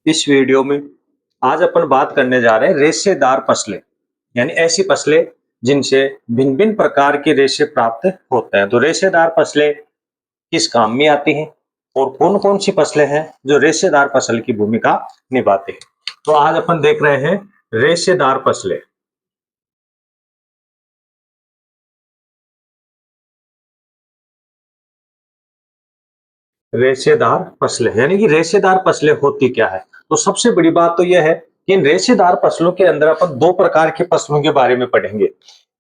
इस वीडियो में आज अपन बात करने जा रहे हैं रेशेदार फसलें, यानी ऐसी फसलें जिनसे भिन्न भिन्न प्रकार के रेशे प्राप्त होते हैं। तो रेशेदार फसलें किस काम में आती हैं और कौन कौन सी फसलें हैं जो रेशेदार फसल की भूमिका निभाती हैं। तो आज अपन देख रहे हैं रेशेदार फसलें। रेशेदार फसलें यानी कि रेशेदार फसलें होती क्या है। तो सबसे बड़ी बात तो यह है कि इन रेशेदार फसलों के अंदर अपन दो प्रकार की फसलों के बारे में पढ़ेंगे।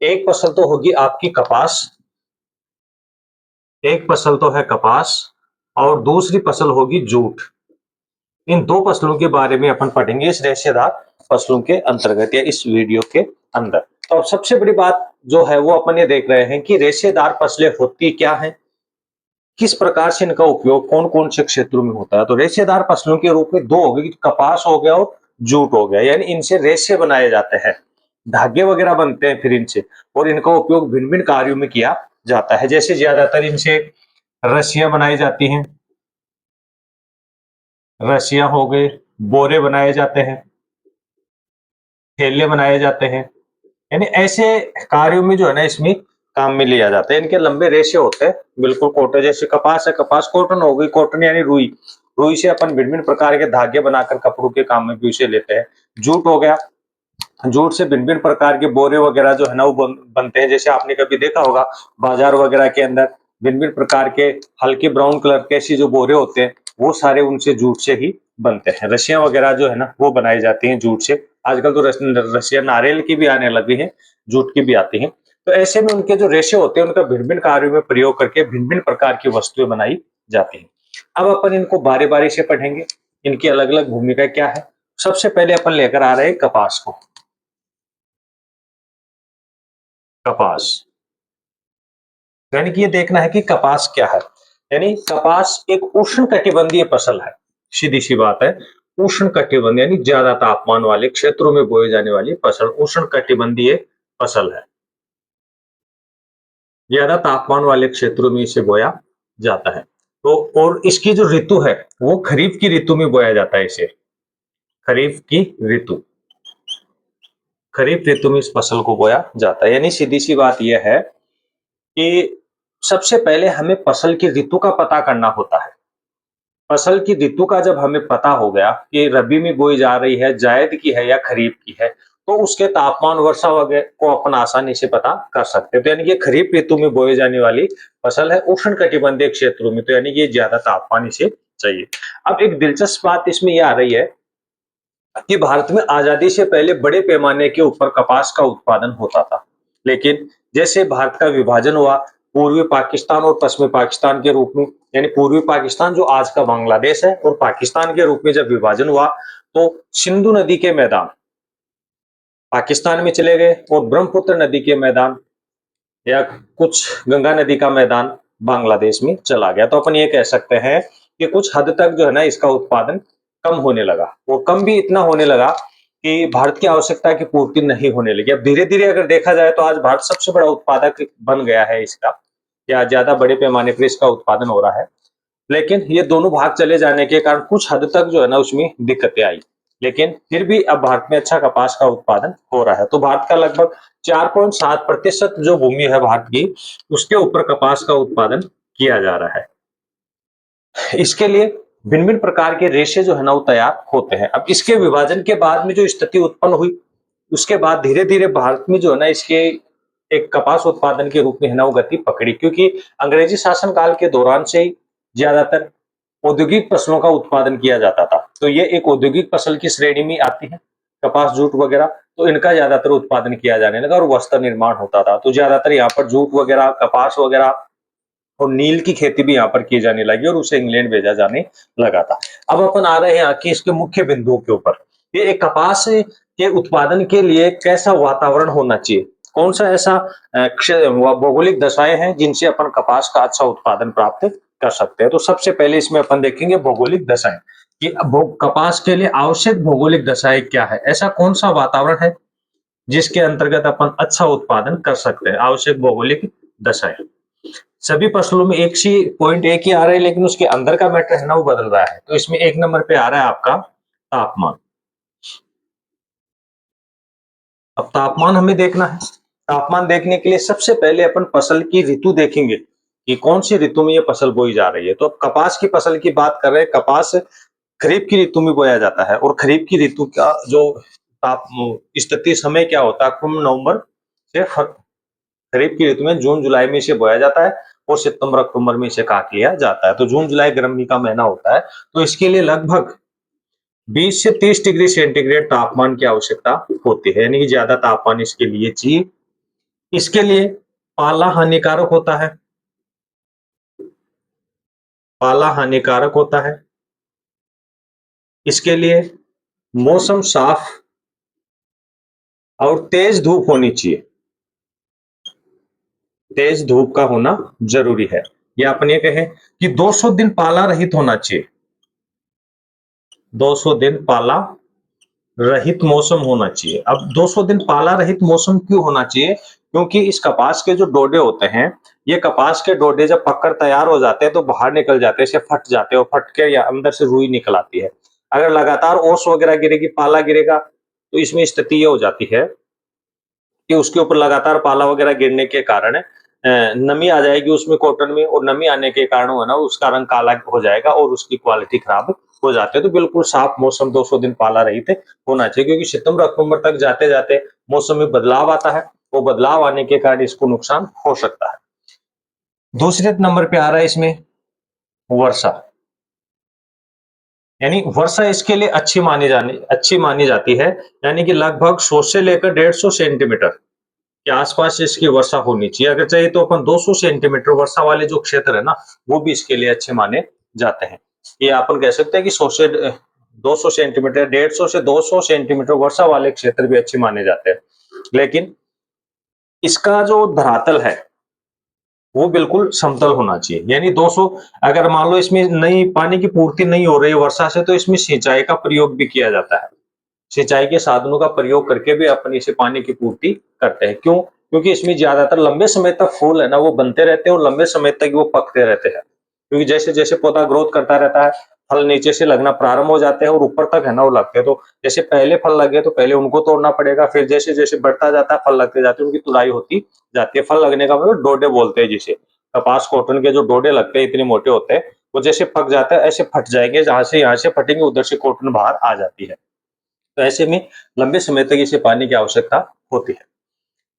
एक फसल तो होगी आपकी कपास, एक फसल तो है कपास और दूसरी फसल होगी जूट। इन दो फसलों के बारे में अपन पढ़ेंगे इस रेशेदार फसलों के अंतर्गत या इस वीडियो के अंदर। तो अब सबसे बड़ी बात जो है वो अपन ये देख रहे हैं कि रेशेदार फसलें होती क्या है, किस प्रकार से इनका उपयोग कौन कौन से क्षेत्रों में होता है। तो रेशेदार फसलों के रूप में दो हो गए, कपास हो गया और जूट हो गया। यानी इनसे रेशे बनाए जाते हैं, धागे वगैरह बनते हैं फिर इनसे, और इनका उपयोग भिन्न भिन्न कार्यों में किया जाता है। जैसे ज्यादातर इनसे रस्सियां बनाई जाती हैं, रस्सियां हो गए, बोरे बनाए जाते हैं, थैले बनाए जाते हैं। यानी ऐसे कार्यों में जो है ना इसमें काम में लिया जाता है। इनके लंबे रेशे होते हैं, बिल्कुल कॉटन जैसे कपास है, कपास कॉटन हो गई, कॉटन यानी रुई, रुई से अपन भिन्न भिन्न प्रकार के धागे बनाकर कपड़ों के काम में भी उसे लेते हैं। जूट हो गया, जूट से भिन्न भिन्न प्रकार के बोरे वगैरह जो है ना वो बनते हैं। जैसे आपने कभी देखा होगा बाजार वगैरह के अंदर भिन्न भिन्न प्रकार के हल्के ब्राउन कलर के ऐसे जो बोरे होते हैं वो सारे उनसे जूट से ही बनते हैं। रस्सियां वगैरह जो है ना वो बनाई जाती हैं जूट से। आजकल तो रस्सियां नारियल की भी आने लगी हैं, जूट की भी आती हैं। तो ऐसे में उनके जो रेशे होते हैं उनका भिन्न भिन्न कार्यों में प्रयोग करके भिन्न भिन्न प्रकार की वस्तुएं बनाई जाती हैं। अब अपन इनको बारी बारी से पढ़ेंगे, इनकी अलग अलग भूमिका क्या है। सबसे पहले अपन लेकर आ रहे हैं कपास को। कपास यानी कि ये देखना है कि कपास क्या है। यानी कपास एक उष्ण कटिबंधीय फसल है, सीधी सी बात है। उष्ण कटिबंध यानी ज्यादा तापमान वाले क्षेत्रों में बोई जाने वाली फसल उष्ण कटिबंधीय फसल है। ज्यादा तापमान वाले क्षेत्रों में इसे बोया जाता है। तो और इसकी जो ऋतु है वो खरीफ की ऋतु में बोया जाता है इसे। खरीफ की ऋतु, खरीफ ऋतु में इस फसल को बोया जाता है। यानी सीधी सी बात यह है कि सबसे पहले हमें फसल की ऋतु का पता करना होता है। फसल की ऋतु का जब हमें पता हो गया कि रबी में बोई जा रही है, जायद की है या खरीफ की है, तो उसके तापमान वर्षा वगैरह को अपन आसानी से पता कर सकते हैं। तो यानी कि खरीफ ऋतु में बोई जाने वाली फसल है उष्ण कटिबंधीय क्षेत्रों में, तो यानी कि ज्यादा तापमान इसे चाहिए। अब एक दिलचस्प बात इसमें यह आ रही है कि भारत में आजादी से पहले बड़े पैमाने के ऊपर कपास का उत्पादन होता था, लेकिन जैसे भारत का विभाजन हुआ पूर्वी पाकिस्तान और पश्चिमी पाकिस्तान के रूप में, यानी पूर्वी पाकिस्तान जो आज का बांग्लादेश है और पाकिस्तान के रूप में जब विभाजन हुआ तो सिंधु नदी के मैदान पाकिस्तान में चले गए और ब्रह्मपुत्र नदी के मैदान या कुछ गंगा नदी का मैदान बांग्लादेश में चला गया। तो अपन ये कह सकते हैं कि कुछ हद तक जो है ना इसका उत्पादन कम होने लगा। वो कम भी इतना होने लगा कि भारत की आवश्यकता की पूर्ति नहीं होने लगी। अब धीरे धीरे अगर देखा जाए तो आज भारत सबसे बड़ा उत्पादक बन गया है इसका, या ज्यादा बड़े पैमाने पर इसका उत्पादन हो रहा है। लेकिन ये दोनों भाग चले जाने के कारण कुछ हद तक जो है ना उसमें दिक्कतें आई, लेकिन फिर भी अब भारत में अच्छा कपास का उत्पादन हो रहा है। तो भारत का लगभग 4.7% जो भूमि है भारत की उसके ऊपर कपास का उत्पादन किया जा रहा है। इसके लिए भिन्न भिन्न प्रकार के रेशे जो है ना वो तैयार होते हैं। अब इसके विभाजन के बाद में जो स्थिति उत्पन्न हुई उसके बाद धीरे धीरे भारत में जो है ना इसके एक कपास उत्पादन के रूप में है ना वो गति पकड़ी, क्योंकि अंग्रेजी शासन काल के दौरान से ही ज्यादातर औद्योगिक फसलों का उत्पादन किया जाता था। तो ये एक औद्योगिक फसल की श्रेणी में आती है, कपास जूट वगैरह। तो इनका ज्यादातर उत्पादन किया जाने लगा और वस्त्र निर्माण होता था। तो ज्यादातर यहाँ पर जूट वगैरह, कपास वगैरह और नील की खेती भी यहाँ पर की जाने लगी और उसे इंग्लैंड भेजा जाने लगा था। अब अपन आ रहे हैं कि इसके मुख्य बिंदुओं के ऊपर। ये एक कपास के उत्पादन के लिए कैसा वातावरण होना चाहिए, कौन सा ऐसा भौगोलिक दशाएं हैं जिनसे अपन कपास का अच्छा उत्पादन प्राप्त कर सकते हैं। तो सबसे पहले इसमें अपन देखेंगे भौगोलिक दशाएं कि कपास के लिए आवश्यक भौगोलिक दशाएं क्या है। ऐसा कौन सा वातावरण है जिसके अंतर्गत अपन अच्छा उत्पादन कर सकते हैं। आवश्यक भौगोलिक दशाएं सभी फसलों में एक सी पॉइंट एक ही आ रहा है, लेकिन उसके अंदर का मैटर है ना वो बदल रहा है। तो इसमें एक नंबर पे आ रहा है आपका तापमान। अब तापमान हमें देखना है। तापमान देखने के लिए सबसे पहले अपन फसल की ऋतु देखेंगे कि कौन सी ऋतु में ये फसल बोई जा रही है। तो अब कपास की फसल की बात कर रहे हैं। कपास खरीफ की ऋतु में बोया जाता है और खरीफ की ऋतु का जो ताप स्थिति समय क्या होता है, अक्टूबर नवंबर से खरीफ की ऋतु में जून जुलाई में इसे बोया जाता है और सितंबर अक्टूबर में इसे काट लिया जाता है। तो जून जुलाई गर्मी का महीना होता है। तो इसके लिए लगभग 20 से 30 डिग्री सेंटीग्रेड तापमान की आवश्यकता होती है, यानी कि ज्यादा तापमान इसके लिए चाहिए। इसके लिए पाला हानिकारक होता है। पाला हानिकारक होता है। इसके लिए मौसम साफ और तेज धूप होनी चाहिए। तेज धूप का होना जरूरी है। या अपन ये कहें कि 200 दिन पाला रहित होना चाहिए। 200 दिन पाला रहित मौसम होना चाहिए। अब 200 दिन पाला रहित मौसम क्यों होना चाहिए? क्योंकि इस कपास के जो डोडे होते हैं, ये कपास के डोडे जब पककर तैयार हो जाते हैं तो बाहर निकल जाते हैं, इसे फट जाते हैं और फट के या अंदर से रुई निकल आती है। अगर लगातार ओस वगैरह गिरेगी, पाला गिरेगा, तो इसमें स्थिति ये हो जाती है कि उसके ऊपर लगातार पाला वगैरह गिरने के कारण नमी आ जाएगी उसमें कॉटन में, और नमी आने के कारण है ना उसका रंग काला हो जाएगा और उसकी क्वालिटी खराब हो जाती है। तो बिल्कुल साफ मौसम 200 दिन पाला रहित होना चाहिए, क्योंकि सितंबर अक्टूबर तक जाते जाते मौसम में बदलाव आता है। वो बदलाव आने के कारण इसको नुकसान हो सकता है। दूसरे नंबर पे आ रहा है इसमें वर्षा। यानी वर्षा इसके लिए अच्छी मानी जाती है। यानी कि लगभग 100 से लेकर 150 सेंटीमीटर के आसपास इसकी वर्षा होनी चाहिए। अगर चाहिए तो अपन 200 सेंटीमीटर वर्षा वाले जो क्षेत्र है ना, वो भी इसके लिए अच्छे माने जाते हैं। ये अपन कह सकते हैं कि 100 से 200 सेंटीमीटर, 150 से 200 सेंटीमीटर वर्षा वाले क्षेत्र भी अच्छे माने जाते हैं। लेकिन इसका जो धरातल है वो बिल्कुल समतल होना चाहिए। यानी 200, अगर मान लो इसमें नहीं पानी की पूर्ति नहीं हो रही है वर्षा से, तो इसमें सिंचाई का प्रयोग भी किया जाता है। सिंचाई के साधनों का प्रयोग करके भी अपन इसे पानी की पूर्ति करते हैं। क्यों? क्योंकि इसमें ज्यादातर लंबे समय तक फूल है ना वो बनते रहते हैं और लंबे समय तक वो पकते रहते हैं। क्योंकि जैसे जैसे पौधा ग्रोथ करता रहता है, फल नीचे से लगना प्रारंभ हो जाते हैं और ऊपर तक है ना वो लगते हैं। तो जैसे पहले फल लगे तो पहले उनको तोड़ना पड़ेगा, फिर जैसे जैसे बढ़ता जाता है फल लगते जाते हैं, उनकी तुड़ाई होती जाती है। फल लगने का मतलब डोडे बोलते हैं जिसे। कपास कॉटन के जो डोडे लगते हैं इतने मोटे होते हैं, वो जैसे पक जाता है ऐसे फट जाएंगे, जहां से यहाँ से फटेंगे उधर से कॉटन बाहर आ जाती है। तो ऐसे में लंबे समय तक इसे पानी की आवश्यकता होती है।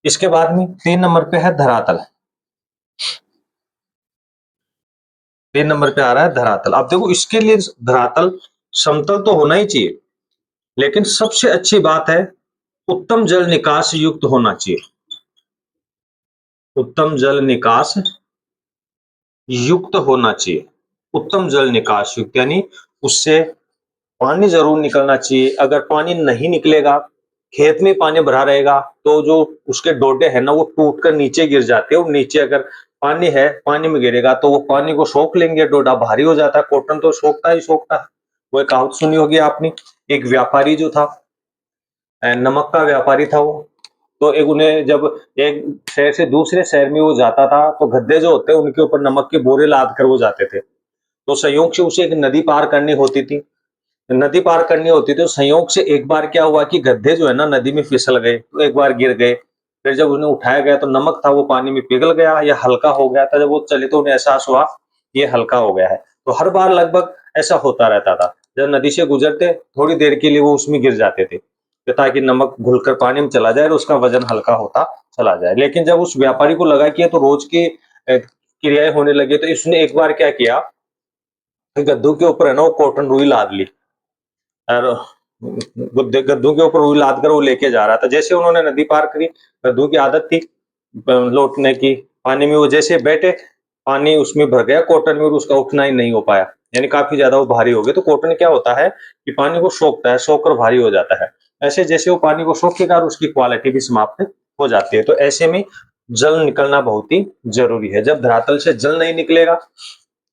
इसके बाद में 3 नंबर पे है धरातल। 3 नंबर पे आ रहा है धरातल। अब देखो इसके लिए धरातल समतल तो होना ही चाहिए, लेकिन सबसे अच्छी बात है उत्तम जल निकास युक्त होना चाहिए। उत्तम जल निकास युक्त होना चाहिए। उत्तम जल निकास युक्त यानी उससे पानी जरूर निकलना चाहिए। अगर पानी नहीं निकलेगा, खेत में पानी भरा रहेगा, तो जो उसके डोडे है ना वो टूट कर नीचे गिर जाते हैं, और नीचे अगर पानी है, पानी में गिरेगा तो वो पानी को सोख लेंगे, डोडा भारी हो जाता है। कॉटन तो सोखता ही सोखता है। वो एक कहावत सुनी होगी आपने। एक व्यापारी जो था, नमक का व्यापारी था वो। तो एक उन्हें जब एक शहर से दूसरे शहर में वो जाता था, तो गद्दे जो होते हैं उनके ऊपर नमक के बोरे लाद कर वो जाते थे। तो संयोग से उसे एक नदी पार करनी होती थी। नदी पार करनी होती थी, तो संयोग से एक बार क्या हुआ कि गड्ढे जो है ना नदी में फिसल गए, तो एक बार गिर गए। फिर जब उन्हें उठाया गया तो नमक था वो पानी में पिघल गया या हल्का हो गया था। जब वो चले तो उन्हें एहसास हुआ ये हल्का हो गया है। तो हर बार लगभग ऐसा होता रहता था। जब नदी से गुजरते थोड़ी देर के लिए वो उसमें गिर जाते थे, तो ताकि नमक घुलकर पानी में चला जाए और उसका वजन हल्का होता चला जाए। लेकिन जब उस व्यापारी को लगा कि ये तो रोज की क्रियाएं होने लगी, तो इसने एक बार क्या किया, गद्दू के ऊपर है ना वो कॉटन रुई लाद ली और गद्दू के ऊपर रुई लाद कर वो लेके जा रहा था। जैसे उन्होंने नदी पार करी, गद्दू की आदत थी लौटने की, पानी में वो जैसे बैठे, पानी उसमें भर गया कॉटन में और उसका उठना ही नहीं हो पाया। यानी काफी ज्यादा वो भारी हो गए। तो कॉटन क्या होता है कि पानी को सोखता है, सोख कर भारी हो जाता है। ऐसे जैसे वो पानी को सोखेगा उसकी क्वालिटी भी समाप्त हो जाती है। तो ऐसे में जल निकलना बहुत ही जरूरी है। जब धरातल से जल नहीं निकलेगा,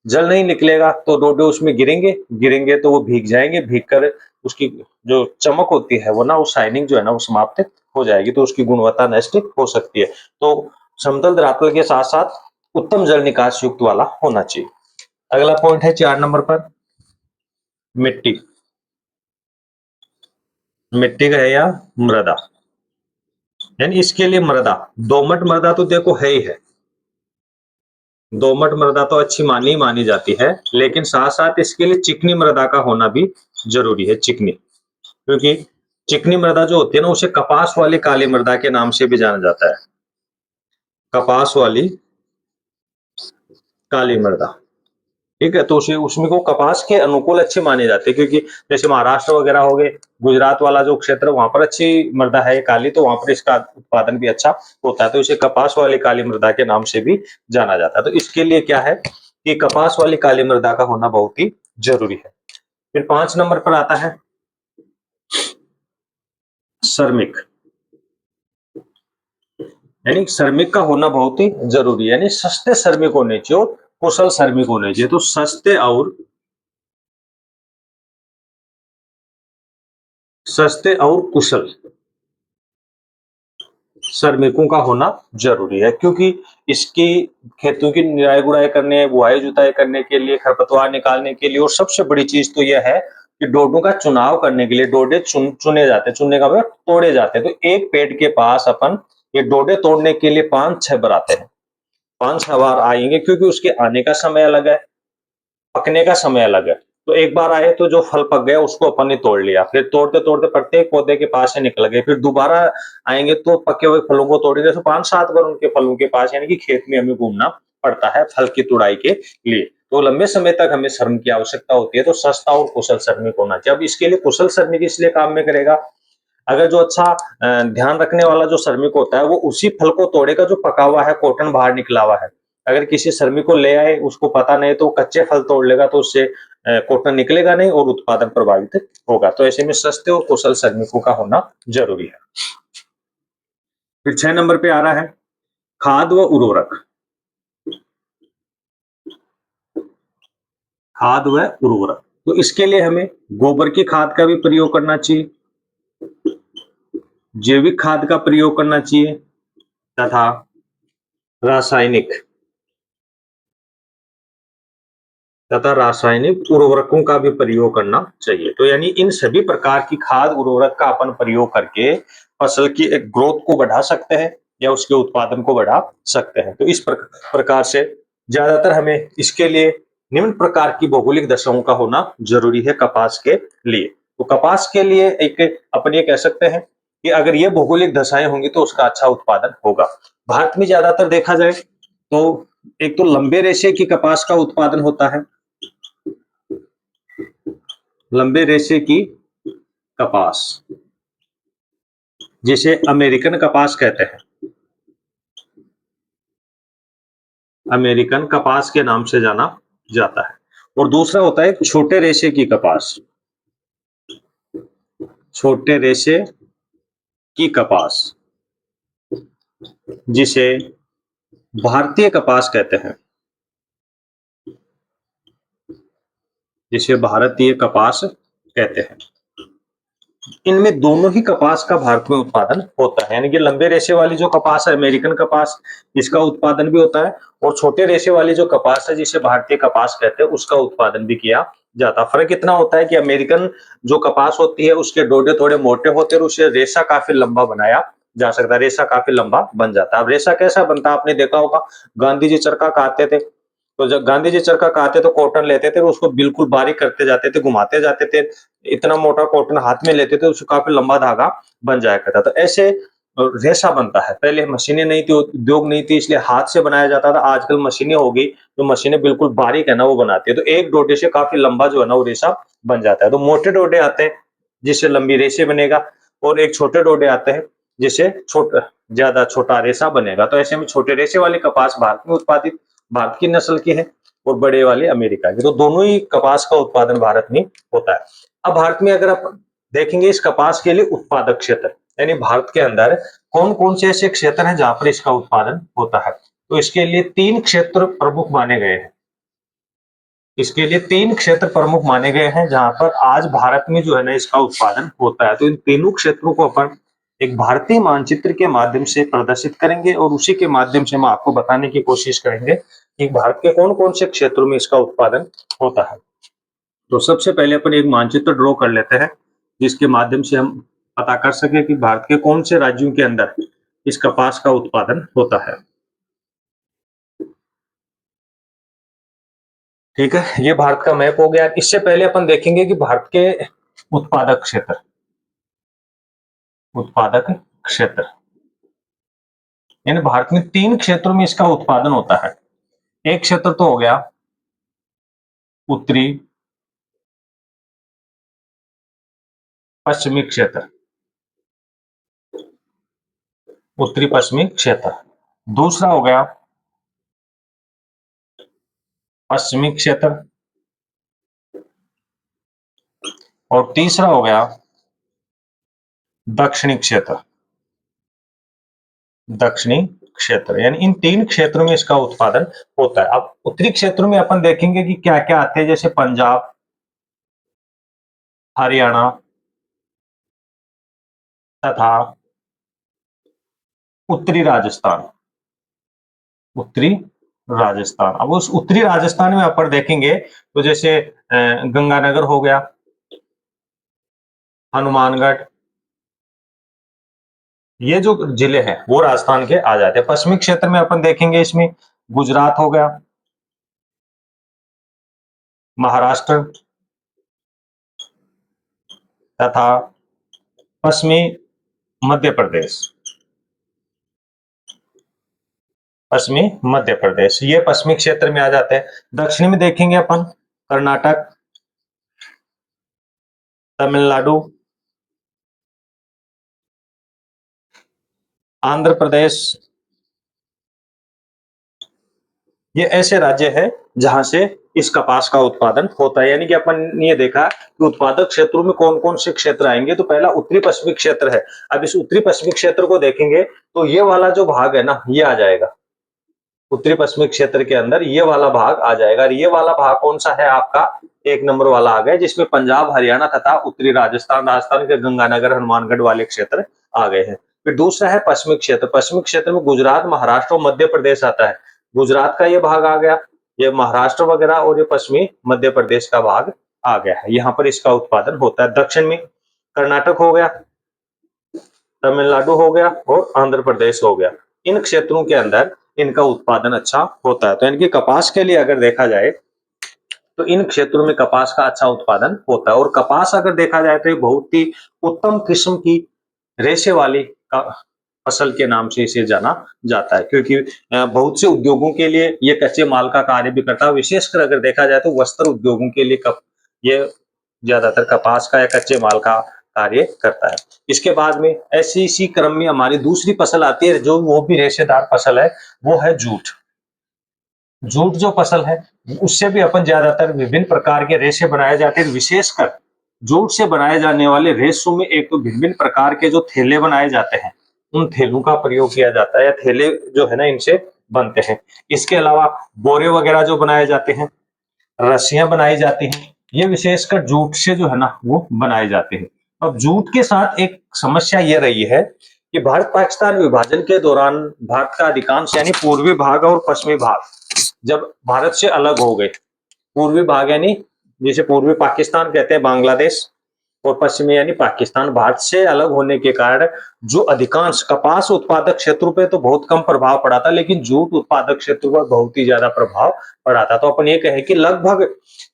जल नहीं निकलेगा तो डोडे उसमें गिरेंगे, गिरेंगे तो वो भीग जाएंगे, भीग कर उसकी जो चमक होती है वो ना वो शाइनिंग जो है ना वो समाप्त हो जाएगी, तो उसकी गुणवत्ता नष्ट हो सकती है। तो समतल धरातल के साथ साथ उत्तम जल निकास युक्त वाला होना चाहिए। अगला पॉइंट है 4 नंबर पर मिट्टी। मिट्टी का है या मृदा, यानी इसके लिए मृदा, दोमट मृदा तो देखो है ही है, दोमट मृदा तो अच्छी मानी जाती है, लेकिन साथ साथ इसके लिए चिकनी मृदा का होना भी जरूरी है। चिकनी, क्योंकि चिकनी मृदा जो होती है ना, उसे कपास वाली काली मृदा के नाम से भी जाना जाता है, कपास वाली काली मृदा। ठीक है, तो उसे उसमें को कपास के अनुकूल अच्छे माने जाते हैं, क्योंकि जैसे महाराष्ट्र वगैरह हो गए, गुजरात वाला जो क्षेत्र वहां पर अच्छी मृदा है काली, तो वहां पर इसका उत्पादन भी अच्छा होता है, तो इसे कपास वाली काली मृदा के नाम से भी जाना जाता है। तो इसके लिए क्या है कि कपास वाली काली मृदा का होना बहुत ही जरूरी है। फिर 5 नंबर पर आता है श्रमिक, यानी श्रमिक का होना बहुत ही जरूरी है, यानी सस्ते श्रमिक होने चाहिए और कुशल श्रमिक होने चाहिए। तो सस्ते और कुशल श्रमिकों का होना जरूरी है, क्योंकि इसकी खेतों की निराई गुड़ाई करने, बुआई जुताई करने के लिए, खरपतवार निकालने के लिए, और सबसे बड़ी चीज तो यह है कि डोडों का चुनाव करने के लिए डोडे चुने जाते हैं, चुनने का मतलब तोड़े जाते हैं। तो एक पेड़ के पास अपन ये डोडे तोड़ने के लिए 5-6 बार आते हैं, 5-6 बार आएंगे, क्योंकि उसके आने का समय अलग है, पकने का समय अलग है। तो एक बार आए तो जो फल पक गया उसको अपन ने तोड़ लिया, फिर तोड़ते तोड़ते प्रत्येक पौधे के पास से निकल गए, फिर दोबारा आएंगे तो पके हुए फलों को तोड़ेंगे, तो 5-7 बार उनके फलों के पास, यानी कि खेत में हमें घूमना पड़ता है फल की तुड़ाई के लिए। तो लंबे समय तक हमें श्रम की आवश्यकता होती है, तो सस्ता और कुशल श्रमिक होना चाहिए। अब इसके लिए कुशल श्रमिक इसलिए काम में करेगा, अगर जो अच्छा ध्यान रखने वाला जो श्रमिक होता है वो उसी फल को तोड़ेगा जो पका हुआ है, कॉटन बाहर निकला हुआ है। अगर किसी श्रमिक को ले आए, उसको पता नहीं, तो कच्चे फल तोड़ लेगा, तो उससे कॉटन निकलेगा नहीं और उत्पादन प्रभावित होगा। तो ऐसे में सस्ते और कुशल श्रमिकों का होना जरूरी है। फिर 6 नंबर पे आ रहा है खाद व उर्वरक, खाद व उर्वरक। तो इसके लिए हमें गोबर की खाद का भी प्रयोग करना चाहिए, जैविक खाद का प्रयोग करना चाहिए, तथा रासायनिक रासायनिक उर्वरकों का भी प्रयोग करना चाहिए। तो यानी इन सभी प्रकार की खाद उर्वरक का अपन प्रयोग करके फसल की एक ग्रोथ को बढ़ा सकते हैं या उसके उत्पादन को बढ़ा सकते हैं। तो इस प्रकार से ज्यादातर हमें इसके लिए निम्न प्रकार की भौगोलिक दशाओं का होना जरूरी है कपास के लिए। तो कपास के लिए एक अपन ये कह सकते हैं कि अगर ये भौगोलिक दशाएं होंगी तो उसका अच्छा उत्पादन होगा। भारत में ज्यादातर देखा जाए तो एक तो लंबे रेशे की कपास का उत्पादन होता है, लंबे रेशे की कपास, जिसे अमेरिकन कपास कहते हैं, अमेरिकन कपास के नाम से जाना जाता है। और दूसरा होता है छोटे रेशे की कपास, छोटे रेशे की कपास, जिसे भारतीय कपास कहते हैं, जिसे भारतीय कपास कहते हैं। इनमें दोनों ही कपास का भारत में उत्पादन होता है, यानी कि लंबे रेशे वाली जो कपास है अमेरिकन कपास, इसका उत्पादन भी होता है, और छोटे रेशे वाली जो कपास है जिसे भारतीय कपास कहते हैं उसका उत्पादन भी किया जाता है। फर्क इतना होता है कि अमेरिकन जो कपास होती है उसके डोडे थोड़े मोटे होते हैं और उसे रेशा काफी लंबा बनाया जा सकता है, रेशा काफी लंबा बन जाता है। अब रेशा कैसा बनता है आपने देखा होगा, गांधी जी चरखा काटते थे, तो जब गांधी जी चरखा काटते तो कॉटन लेते थे, उसको बिल्कुल बारीक करते जाते थे, घुमाते जाते थे, इतना मोटा कॉटन हाथ में लेते थे उससे काफी लंबा धागा बन जाया करता था। ऐसे रेशा बनता है। पहले मशीनें नहीं थी, उद्योग नहीं थी, इसलिए हाथ से बनाया जाता था। आजकल मशीनें हो गई, तो मशीनें बिल्कुल बारीक है ना वो बनाती है, तो एक डोडे से काफी लंबा जो है ना वो रेशा बन जाता है। तो मोटे डोडे आते हैं जिससे लंबी रेशे बनेगा, और एक छोटे डोडे आते हैं जिससे छोटा ज्यादा छोटा रेशा बनेगा। तो ऐसे में छोटे रेशे वाले कपास भारत में उत्पादित, भारत की नस्ल की है, और बड़े वाले अमेरिका के। तो दोनों ही कपास का उत्पादन भारत में होता है। अब भारत में अगर आप देखेंगे इस कपास के लिए उत्पादक क्षेत्र, यानी भारत के अंदर कौन कौन से ऐसे क्षेत्र हैं जहां पर इसका उत्पादन होता है, तो इसके लिए 3 क्षेत्र प्रमुख माने गए हैं। इसके लिए 3 क्षेत्र प्रमुख माने गए हैं जहां पर आज भारत में जो है ना इसका उत्पादन होता है। तो इन तीनों क्षेत्रों को अपन एक भारतीय मानचित्र के माध्यम से प्रदर्शित करेंगे, और उसी के माध्यम से हम आपको बताने की कोशिश करेंगे कि भारत के कौन कौन से क्षेत्रों में इसका उत्पादन होता है। तो सबसे पहले अपन एक मानचित्र ड्रॉ कर लेते हैं, जिसके माध्यम से हम पता कर सके कि भारत के कौन से राज्यों के अंदर इस कपास का उत्पादन होता है। ठीक है, ये भारत का मैप हो गया। इससे पहले अपन देखेंगे कि भारत के उत्पादक क्षेत्र, उत्पादक क्षेत्र यानी भारत में 3 क्षेत्रों में इसका उत्पादन होता है। एक क्षेत्र तो हो गया उत्तरी पश्चिमी क्षेत्र, उत्तरी पश्चिमी क्षेत्र। दूसरा हो गया पश्चिमी क्षेत्र और तीसरा हो गया दक्षिणी क्षेत्र, दक्षिणी क्षेत्र। यानी इन 3 क्षेत्रों में इसका उत्पादन होता है। अब उत्तरी क्षेत्रों में अपन देखेंगे कि क्या-क्या आते हैं, जैसे पंजाब, हरियाणा तथा उत्तरी राजस्थान, उत्तरी राजस्थान। अब उस उत्तरी राजस्थान में अपन देखेंगे तो जैसे गंगानगर हो गया, हनुमानगढ़, ये जो जिले हैं वो राजस्थान के आ जाते हैं। पश्चिमी क्षेत्र में अपन देखेंगे इसमें गुजरात हो गया, महाराष्ट्र तथा पश्चिमी मध्य प्रदेश, पश्चिमी मध्य प्रदेश, ये पश्चिमी क्षेत्र में आ जाते हैं। दक्षिण में देखेंगे अपन कर्नाटक, तमिलनाडु, आंध्र प्रदेश, ये ऐसे राज्य हैं जहां से इस कपास का उत्पादन होता है। यानी कि अपन ये देखा कि उत्पादक क्षेत्रों में कौन कौन से क्षेत्र आएंगे। तो पहला उत्तरी पश्चिमी क्षेत्र है। अब इस उत्तरी पश्चिमी क्षेत्र को देखेंगे तो ये वाला जो भाग है ना, ये आ जाएगा उत्तरी पश्चिमी क्षेत्र के अंदर, ये वाला भाग आ जाएगा। और ये वाला भाग कौन सा है आपका, 1 नंबर वाला आ गया, जिसमें पंजाब, हरियाणा तथा उत्तरी राजस्थान, राजस्थान के गंगानगर, हनुमानगढ़ वाले क्षेत्र आ गए हैं। फिर दूसरा है पश्चिमी क्षेत्र। पश्चिमी क्षेत्र में गुजरात, महाराष्ट्र और मध्य प्रदेश आता है। गुजरात का ये भाग आ गया, ये महाराष्ट्र वगैरह और ये पश्चिमी मध्य प्रदेश का भाग आ गया है। यहाँ पर इसका उत्पादन होता है। दक्षिण में कर्नाटक हो गया, तमिलनाडु हो गया और आंध्र प्रदेश हो गया। इन क्षेत्रों के अंदर इनका उत्पादन अच्छा होता है। तो इनकी कपास के लिए अगर देखा जाए तो इन क्षेत्रों में कपास का अच्छा उत्पादन होता है। और कपास अगर देखा जाए तो ये बहुत ही उत्तम किस्म की रेशे वाली फसल के नाम से इसे जाना जाता है, क्योंकि बहुत से उद्योगों के लिए ये कच्चे माल का कार्य भी करता है। विशेषकर अगर देखा जाए तो वस्त्र उद्योगों के लिए ये ज्यादातर कपास का या कच्चे माल का कार्य करता है। इसके बाद में ऐसी इसी क्रम में हमारी दूसरी फसल आती है, जो वो भी रेशेदार फसल है, वो है जूट। जूट जो फसल है उससे भी अपन ज्यादातर विभिन्न प्रकार के रेशे बनाए जाते हैं। विशेषकर जूट से बनाए जाने वाले रेशों में एक तो विभिन्न प्रकार के जो थैले बनाए जाते हैं, उन थैलों का प्रयोग किया जाता है, या थैले जो है ना इनसे बनते हैं। इसके अलावा बोरे वगैरह जो बनाए जाते हैं, रस्सियां बनाई जाती हैं, ये विशेषकर जूट से जो है ना वो बनाए जाते हैं। अब जूट के साथ एक समस्या ये रही है कि भारत पाकिस्तान विभाजन के दौरान भारत का अधिकांश यानी पूर्वी भाग और पश्चिमी भाग जब भारत से अलग हो गए, पूर्वी भाग यानी जिसे पूर्वी पाकिस्तान कहते हैं, बांग्लादेश, और पश्चिमी यानी पाकिस्तान, भारत से अलग होने के कारण जो अधिकांश कपास उत्पादक क्षेत्रों पे तो बहुत कम प्रभाव पड़ा था, लेकिन जूट उत्पादक क्षेत्रों पर बहुत ही ज्यादा प्रभाव पड़ा था। तो अपन ये कहें कि लगभग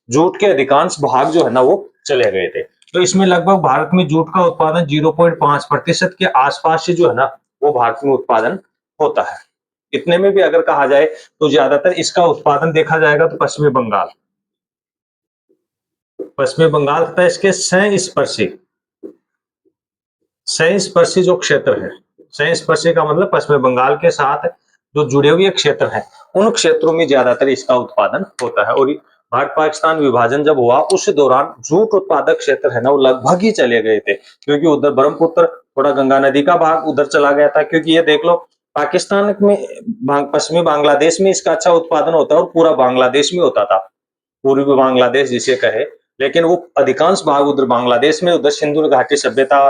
जूट के अधिकांश भाग जो है ना वो चले गए थे। तो इसमें लगभग भारत में जूट का उत्पादन 0.5% के आसपास से जो है ना वो भारत में उत्पादन होता है। इतने में भी अगर कहा जाए तो ज्यादातर इसका उत्पादन देखा जाएगा तो पश्चिमी बंगाल, पश्चिमी बंगाल तथा इसके संस्पर्शी संस्पर्शी जो क्षेत्र है, संस्पर्शी का मतलब पश्चिमी बंगाल के साथ जो जुड़े हुए क्षेत्र हैं, उन क्षेत्रों में ज्यादातर इसका उत्पादन होता है। और भारत पाकिस्तान विभाजन जब हुआ उस दौरान जूट उत्पादक क्षेत्र है ना वो लगभग ही चले गए थे, क्योंकि उधर ब्रह्मपुत्र, थोड़ा गंगा नदी का भाग उधर चला गया था। क्योंकि ये देख लो पाकिस्तान में पश्चिमी बांग्लादेश में इसका अच्छा उत्पादन होता है और पूरा बांग्लादेश में होता था, पूर्वी बांग्लादेश जिसे कहे, लेकिन वो अधिकांश भाग उधर बांग्लादेश में, उधर सिंधु घाटी सभ्यता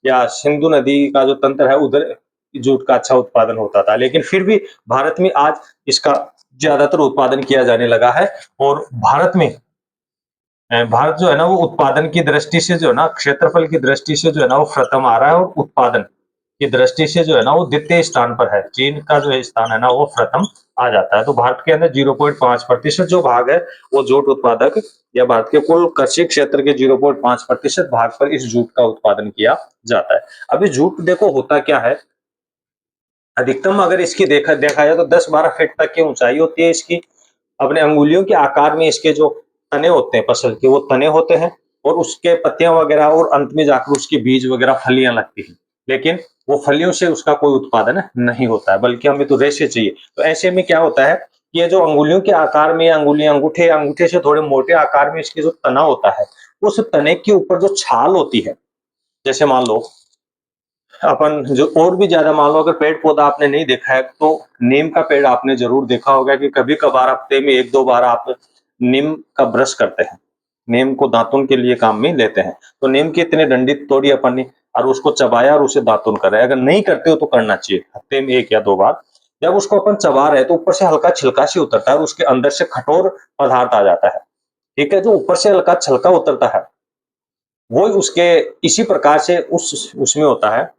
या सिंधु नदी का जो तंत्र है उधर जूट का अच्छा उत्पादन होता था। लेकिन फिर भी भारत में आज इसका ज्यादातर उत्पादन किया जाने लगा है। और भारत में भारत जो है ना वो उत्पादन की दृष्टि से जो है ना क्षेत्रफल की दृष्टि से जो है ना वो प्रथम आ रहा है, और उत्पादन की दृष्टि से जो है ना वो द्वितीय स्थान पर है। चीन का जो है स्थान है ना वो प्रथम आ जाता है। तो भारत के अंदर 0.5% जो भाग है वो जूट उत्पादक या भारत के कुल कृषि क्षेत्र के 0.5% भाग पर इस जूट का उत्पादन किया जाता है। अभी जूट देखो होता क्या है, अधिकतम अगर इसकी देखा देखा जाए तो 10-12 फीट तक की ऊंचाई होती है इसकी। अपने अंगुलियों के आकार में इसके जो तने होते हैं फसल के, वो तने होते हैं, और उसके पत्तियां वगैरह, और अंत में जाकर उसके बीज वगैरह फलियां लगती हैं। लेकिन वो फलियों से उसका कोई उत्पादन नहीं होता है, बल्कि हमें तो रेशे चाहिए। तो ऐसे में क्या होता है कि ये जो अंगुलियों के आकार में, अंगुलियां अंगूठे अंगूठे से थोड़े मोटे आकार में इसके जो तना होता है, उस तने के ऊपर जो छाल होती है, जैसे मान लो अपन जो और भी ज्यादा मान लो अगर पेड़ पौधा आपने नहीं देखा है तो नीम का पेड़ आपने जरूर देखा होगा कि कभी कभार हफ्ते में 1-2 बार आप नीम का ब्रश करते हैं, नीम को दातुन के लिए काम में लेते हैं। तो नीम की इतनी डंडी तोड़ी अपन ने और उसको चबाया और उसे दातुन कर रहे हैं। अगर नहीं करते हो तो करना चाहिए हफ्ते में 1 या 2 बार। जब उसको अपन चबा रहे हैं तो ऊपर से हल्का छिलका सी उतरता है और उसके अंदर से कठोर पदार्थ आ जाता है। ठीक है, जो ऊपर से हल्का छिलका उतरता है वो उसके इसी प्रकार से उस उसमें होता है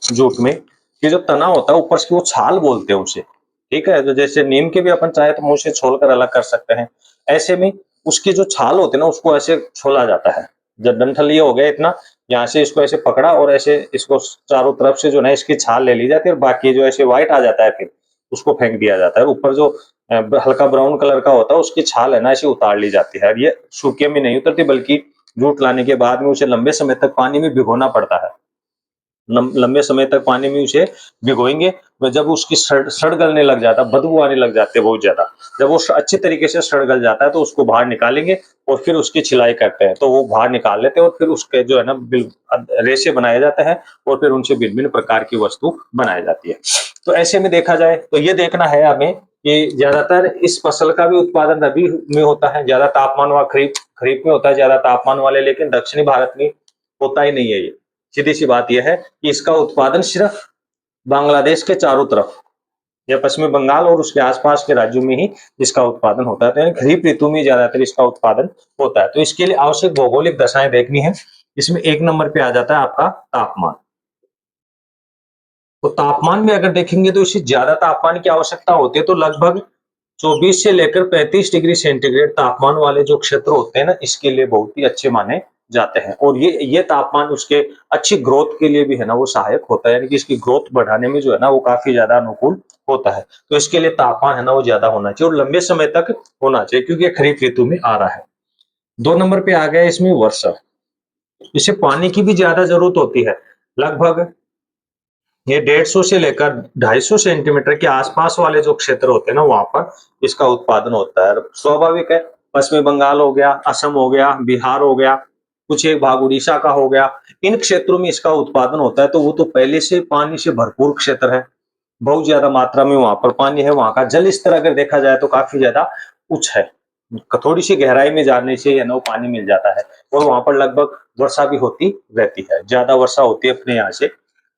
जूट में, कि जो तना होता है ऊपर से, वो छाल बोलते हैं उसे। ठीक है, तो जैसे नीम के भी अपन चाहे तो मुंह से छोल कर अलग कर सकते हैं। ऐसे में उसकी जो छाल होती है ना उसको ऐसे छोला जाता है। जब डंठल ये हो गया इतना, यहाँ से इसको ऐसे पकड़ा और ऐसे इसको चारों तरफ से जो है ना इसकी छाल ले ली जाती है, और बाकी जो ऐसे व्हाइट आ जाता है फिर उसको फेंक दिया जाता है। ऊपर जो हल्का ब्राउन कलर का होता है उसकी छाल है ना ऐसे उतार ली जाती है। और ये सूखे में नहीं उतरती, बल्कि जूट लाने के बाद में उसे लंबे समय तक पानी में भिगोना पड़ता है। लंबे समय तक पानी में उसे भिगोएंगे, तो जब उसकी सड़ गलने लग जाता है, बदबू आने लग जाती है बहुत ज्यादा, जब वो अच्छी तरीके से सड़ गल जाता है तो उसको बाहर निकालेंगे और फिर उसकी छिलाई करते हैं। तो वो बाहर निकाल लेते हैं और फिर उसके जो है ना रेशे बनाए जाते हैं, और फिर उनसे भिन्न भिन्न प्रकार की वस्तु बनाई जाती है। तो ऐसे में देखा जाए तो ये देखना है हमें कि ज्यादातर इस फसल का भी उत्पादन रबी में होता है, ज्यादा तापमान व खरीफ खरीफ में होता है ज्यादा तापमान वाले, लेकिन दक्षिणी भारत में होता ही नहीं है ये। सीधी सी बात यह है कि इसका उत्पादन सिर्फ बांग्लादेश के चारों तरफ या पश्चिमी बंगाल और उसके आसपास के राज्यों में ही इसका उत्पादन होता है। तो यानी खरीफ ऋतु में ज्यादातर इसका उत्पादन होता है। तो इसके लिए आवश्यक भौगोलिक दशाएं देखनी है। इसमें 1 नंबर पे आ जाता है आपका तापमान। तो तापमान में अगर देखेंगे तो इसे ज्यादा तापमान की आवश्यकता होती है, तो लगभग 24 से लेकर 35 डिग्री सेंटीग्रेड तापमान वाले जो क्षेत्र होते हैं ना, इसके लिए बहुत ही अच्छे माने जाते हैं। और ये तापमान उसके अच्छी ग्रोथ के लिए भी है ना वो सहायक होता है, यानी कि इसकी ग्रोथ बढ़ाने में जो है ना वो काफी ज्यादा अनुकूल होता है। तो इसके लिए तापमान है ना वो ज्यादा होना चाहिए और लंबे समय तक होना चाहिए, क्योंकि ये खरीफ ऋतु में आ रहा है। 2 नंबर पे आ गया इसमें वर्षा। इसे पानी की भी ज्यादा जरूरत होती है। लगभग ये 150 से लेकर 250 सेंटीमीटर के आसपास वाले जो क्षेत्र होते हैं ना वहां पर इसका उत्पादन होता है। स्वाभाविक है, पश्चिमी बंगाल हो गया, असम हो गया, बिहार हो गया, कुछ एक भाग उड़ीसा का हो गया, इन क्षेत्रों में इसका उत्पादन होता है। तो वो तो पहले से पानी से भरपूर क्षेत्र है, बहुत ज्यादा मात्रा में वहां पर पानी है। वहां का जल स्तर अगर देखा जाए तो काफी ज्यादा उच्च है, थोड़ी सी गहराई में जाने से है ना वो पानी मिल जाता है। और वहां पर लगभग वर्षा भी होती रहती है, ज्यादा वर्षा होती है अपने यहाँ से।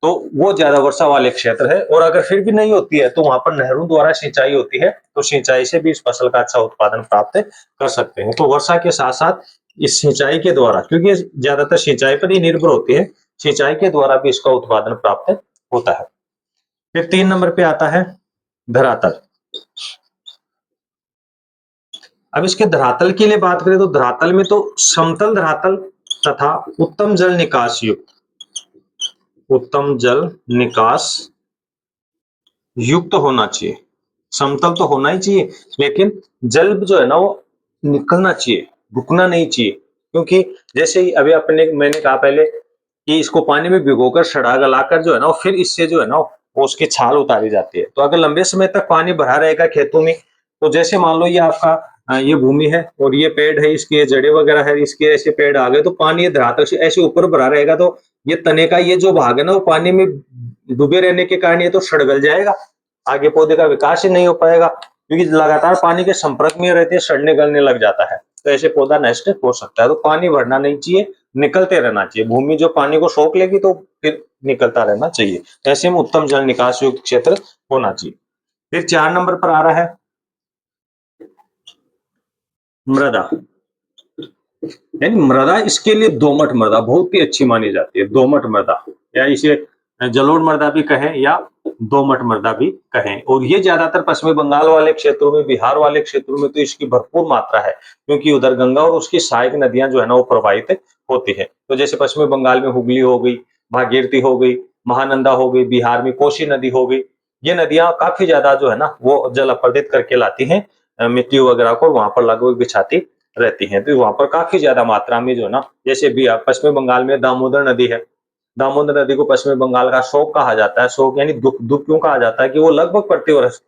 तो वो ज्यादा वर्षा वाले क्षेत्र है। और अगर फिर भी नहीं होती है तो वहां पर नहरों द्वारा सिंचाई होती है, तो सिंचाई से भी इस फसल का अच्छा उत्पादन प्राप्त कर सकते हैं। तो वर्षा के साथ साथ इस सिंचाई के द्वारा, क्योंकि ज्यादातर सिंचाई पर ही निर्भर होती है, सिंचाई के द्वारा भी इसका उत्पादन प्राप्त होता है। फिर 3 नंबर पे आता है धरातल। अब इसके धरातल के लिए बात करें तो धरातल में तो समतल धरातल तथा उत्तम जल निकास युक्त, उत्तम जल निकास युक्त होना चाहिए। समतल तो होना ही चाहिए, लेकिन जल जो है ना वो निकलना चाहिए, रुकना नहीं चाहिए। क्योंकि जैसे ही अभी अपने मैंने कहा पहले कि इसको पानी में भिगोकर सड़ा गलाकर जो है ना फिर इससे जो है ना वो उसकी छाल उतारी जाती है। तो अगर लंबे समय तक पानी भरा रहेगा खेतों में, तो जैसे मान लो ये आपका ये भूमि है और ये पेड़ है, इसके जड़े वगैरह है, इसके ऐसे पेड़ आ गए, तो पानी ये धरातल से ऐसे ऊपर भरा रहेगा, तो ये तने का ये जो भाग है ना वो पानी में डूबे रहने के कारण ये तो सड़ गल जाएगा, आगे पौधे का विकास ही नहीं हो पाएगा, क्योंकि लगातार पानी के संपर्क में रहते हैं, सड़ने गलने लग जाता है, तो ऐसे पौधा नष्ट हो सकता है। तो पानी भरना नहीं चाहिए, निकलते रहना चाहिए। भूमि जो पानी को सोख लेगी तो फिर निकलता रहना चाहिए। ऐसे में उत्तम जल निकास युक्त क्षेत्र होना चाहिए। फिर 4 नंबर पर आ रहा है मृदा। यानी मृदा इसके लिए दोमट मृदा बहुत ही अच्छी मानी जाती है, दोमट मृदा, या इसे जलोढ़ मृदा भी कहें या दोमट मृदा भी कहें। और ये ज्यादातर पश्चिमी बंगाल वाले क्षेत्रों में, बिहार वाले क्षेत्रों में तो इसकी भरपूर मात्रा है, क्योंकि उधर गंगा और उसकी सहायक नदियां जो है ना वो प्रवाहित होती है। तो जैसे पश्चिमी बंगाल में हुगली हो गई, भागीरथी हो गई, महानंदा हो गई, बिहार में कोसी नदी हो गई, ये नदियां काफी ज्यादा जो है ना वो जल अपरदित करके लाती हैं मिट्टी वगैरह को, वहां पर लगभग बिछाती रहती हैं। तो वहां पर काफी ज्यादा मात्रा में जो है ना, जैसे भी पश्चिमी बंगाल में दामोदर नदी है, दामोदर नदी को पश्चिमी बंगाल का शोक कहा जाता है। शोक यानी दुख, दुख क्यों कहा जाता है कि वो लगभग प्रतिवर्ष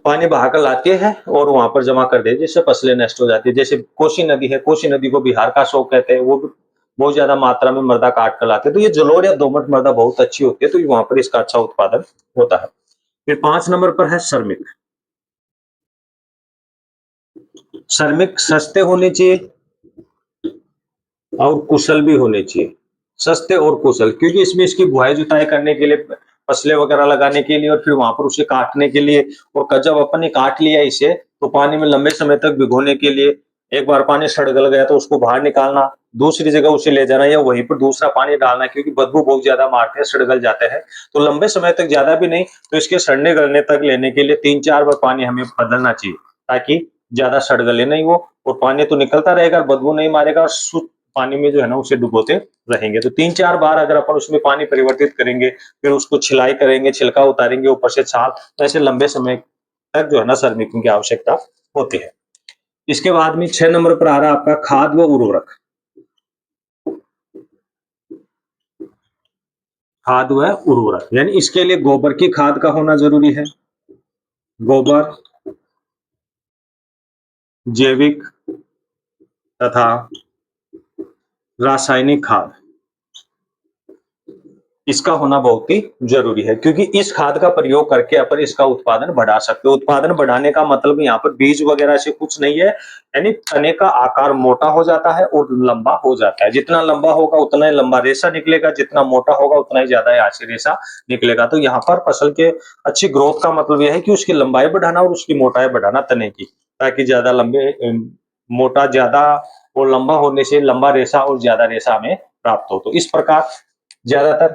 पानी बहाकर लाती है और वहां पर जमा कर देती है, जिससे फसलें नष्ट हो जाती है। जैसे कोसी नदी है, कोसी नदी को बिहार का शोक कहते हैं, वो भी बहुत ज्यादा मात्रा में मृदा काट कर लाते हैं। तो ये जलोढ़ या दोमट मृदा बहुत अच्छी होती है, तो वहां पर इसका अच्छा उत्पादन होता है। फिर 5 नंबर पर है श्रमिक। श्रमिक सस्ते होने चाहिए और कुशल भी होने चाहिए। सस्ते और कुशल, क्योंकि इसमें इसकी बुआई जुताई करने के लिए, फसलें वगैरह लगाने के लिए, और फिर वहां पर उसे काटने के लिए, और जब अपन ने काट लिया इसे तो पानी में लंबे समय तक भिगोने के लिए, एक बार पानी सड़ गल गया तो उसको बाहर निकालना, दूसरी जगह उसे ले जाना या वहीं पर दूसरा पानी डालना, क्योंकि बदबू बहुत ज्यादा मारते हैं, सड़ गल जाते हैं। तो लंबे समय तक, ज्यादा भी नहीं, तो इसके सड़ने गलने तक लेने के लिए 3-4 बार पानी हमें बदलना चाहिए, ताकि ज्यादा सड़ गले नहीं वो, और पानी तो निकलता रहेगा, बदबू नहीं मारेगा, और शुद्ध पानी में जो है ना उसे डुबोते रहेंगे। तो 3-4 बार अगर अपन उसमें पानी परिवर्तित करेंगे, फिर उसको छिलाई करेंगे, छिलका उतारेंगे, ऊपर से छाल, तो ऐसे लंबे समय तक जो है ना श्रमिकों की आवश्यकता होती है। इसके बाद में 6 नंबर पर आ रहा है आपका खाद व उर्वरक। खाद व उर्वरक यानी इसके लिए गोबर की खाद का होना जरूरी है। गोबर, जैविक तथा रासायनिक खाद, इसका होना बहुत ही जरूरी है, क्योंकि इस खाद का प्रयोग करके अपन इसका उत्पादन बढ़ा सकते हो। उत्पादन बढ़ाने का मतलब यहाँ पर बीज वगैरह से कुछ नहीं है, यानी तने का आकार मोटा हो जाता है और लंबा हो जाता है। जितना लंबा होगा उतना ही लंबा रेशा निकलेगा, जितना मोटा होगा उतना ही ज्यादा यहाँ से रेशा निकलेगा। तो यहाँ पर फसल के अच्छी ग्रोथ का मतलब यह है कि उसकी लंबाई बढ़ाना और उसकी मोटाई बढ़ाना तने की, ताकि ज्यादा लंबे, मोटा ज्यादा और लंबा होने से लंबा रेशा और ज्यादा रेशा हमें प्राप्त हो। तो इस प्रकार ज्यादातर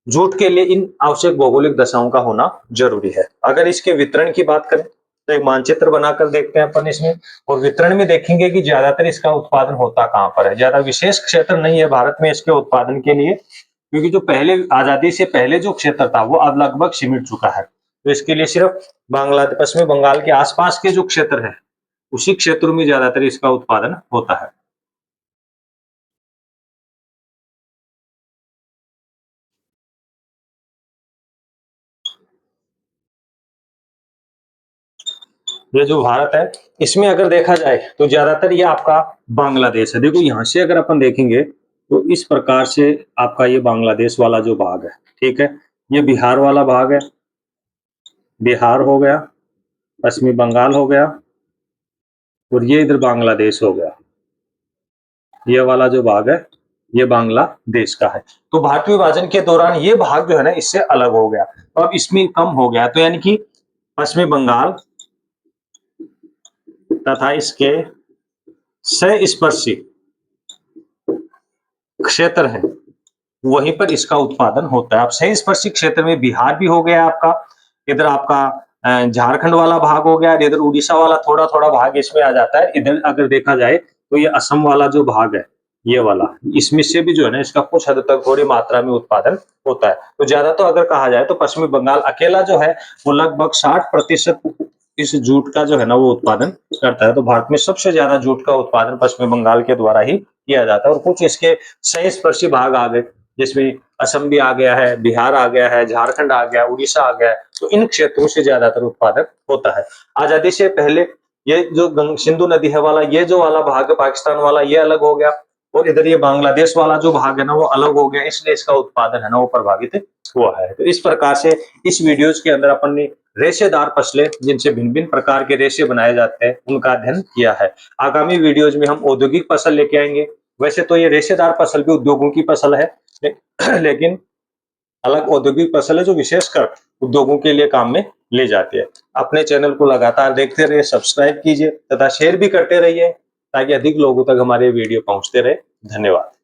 जूट के लिए इन आवश्यक भौगोलिक दशाओं का होना जरूरी है। अगर इसके वितरण की बात करें तो एक मानचित्र बनाकर देखते हैं अपन इसमें, और वितरण में देखेंगे कि ज्यादातर इसका उत्पादन होता कहाँ पर है। ज्यादा विशेष क्षेत्र नहीं है भारत में इसके उत्पादन के लिए, क्योंकि जो पहले आजादी से पहले जो क्षेत्र था वो अब लगभग सिमट चुका है। तो इसके लिए सिर्फ बांग्लादेश, पश्चिमी बंगाल के आसपास के जो क्षेत्र है उसी क्षेत्रों में ज्यादातर इसका उत्पादन होता है। ये जो भारत है इसमें अगर देखा जाए तो ज्यादातर ये आपका बांग्लादेश है। देखो यहाँ से अगर अपन देखेंगे तो इस प्रकार से आपका ये बांग्लादेश वाला जो भाग है, ठीक है, ये बिहार वाला भाग है, बिहार हो गया, पश्चिमी बंगाल हो गया, और ये इधर बांग्लादेश हो गया। ये वाला जो भाग है ये बांग्लादेश का है। तो भारतीय विभाजन के दौरान ये भाग जो है ना इससे अलग हो गया, तो अब इसमें कम हो गया। तो यानी कि पश्चिमी बंगाल तथा इसके संस्पर्शी क्षेत्र है, वहीं पर इसका उत्पादन होता है। अब संस्पर्शी क्षेत्र में बिहार भी हो गया आपका, इधर आपका झारखंड वाला भाग हो गया, इधर उड़ीसा वाला थोड़ा थोड़ा भाग इसमें आ जाता है। इधर अगर देखा जाए तो ये असम वाला जो भाग है, ये वाला, इसमें से भी जो है ना इसका कुछ हद तक थोड़ी मात्रा में उत्पादन होता है। तो ज्यादा तो अगर कहा जाए तो पश्चिमी बंगाल अकेला जो है वो लगभग 60% इस जूट का जो है ना वो उत्पादन करता है। तो भारत में सबसे ज्यादा जूट का उत्पादन पश्चिमी बंगाल के द्वारा ही किया जाता है। और कुछ इसके संस्पर्शी भाग आ गए, जिसमें असम भी आ गया है, बिहार आ गया है, झारखंड आ गया, उड़ीसा आ गया है। तो इन क्षेत्रों से ज्यादातर उत्पादन होता है। आजादी से पहले ये जो सिंधु नदी है वाला, ये जो वाला भाग है पाकिस्तान वाला, ये अलग हो गया, और इधर ये बांग्लादेश वाला जो भाग है ना वो अलग हो गया, इसलिए इसका उत्पादन है ना वो प्रभावित हुआ है। तो इस प्रकार से इस वीडियोज के अंदर अपन ने रेशेदार फसलें, जिनसे भिन्न भिन्न प्रकार के रेशे बनाए जाते हैं, उनका अध्ययन किया है। आगामी वीडियोज में हम औद्योगिक फसल लेके आएंगे। वैसे तो ये रेशेदार फसल भी उद्योगों की फसल है, लेकिन अलग औद्योगिक फसल है जो विशेषकर उद्योगों के लिए काम में ले जाती है। अपने चैनल को लगातार देखते रहिए, सब्सक्राइब कीजिए तथा शेयर भी करते रहिए, ताकि अधिक लोगों तक हमारे वीडियो पहुँचते रहे। धन्यवाद।